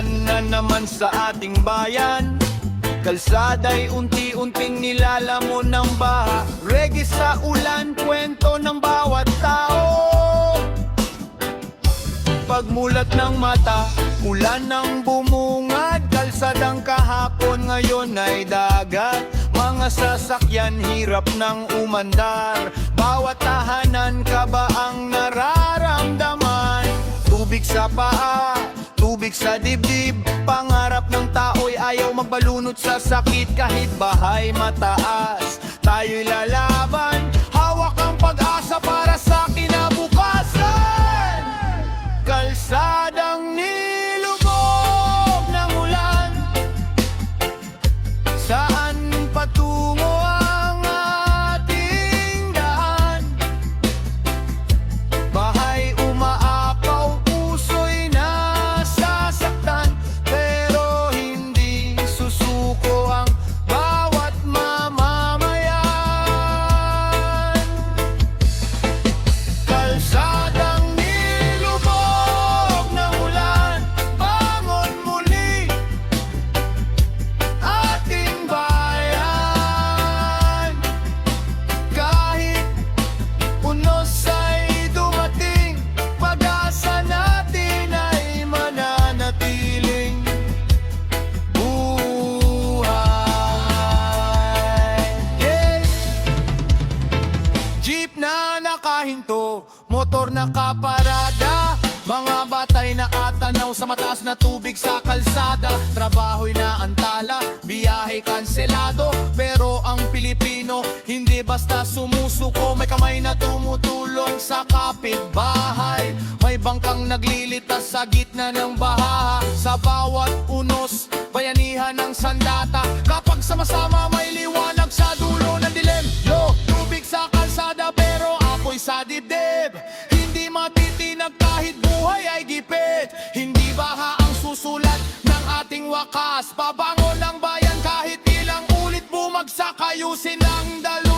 Umuulan na naman sa ating bayan, kalsada'y unti-unting nilalamon ng baha. Reggae sa ulan, kwento ng bawat tao. Pagmulat ng mata, ulan ng bumungad. Kalsadang kahapon ngayon ay dagat. Mga sasakyan hirap ng umandar. Bawat tahanan ka ba ang nararamdaman? Tubig sa paa, tubig sa dibdib. Pangarap ng tao'y ayaw magbalunod sa sakit. Kahit bahay mataas, tayo'y lalaban. Hawak ang pag-asa para sa kinabukasan. Kalsadang nilubog ng ulan, saan patungo ang ating daan? Bahay umaapaw, puso'y nasasaktan, pero hindi susuko ang bawat mamamayan. Kalsadang nilubog ng ulan, bangon muli ating bayan. Kahit unos ay dumating, pag-asa natin ay mananatiling buhay. Yeah. Jeep na nakahinto, motor nakaparada, mga batay na atanaw sa mataas na tubig sa kalsada. Trabaho'y naantala, biyahe kanselado, pero ang Pilipino hindi basta sumusuko. May kamay na tumutulong sa kapitbahay, may bangkang naglilitas sa gitna ng baha. Sa bawat unos, bayanihan ng sandata. Kapag sama-sama may liwanag sa dulo ng dilim. Yo, tubig sa kalsada pero apoy sa dibdib. Hindi matitinag kahit buhay ay gipit. Hindi baha ang susulat ng ating wakas. Pabangon ng bayan kahit ilang ulit bumagsak, ayusin ang dalo.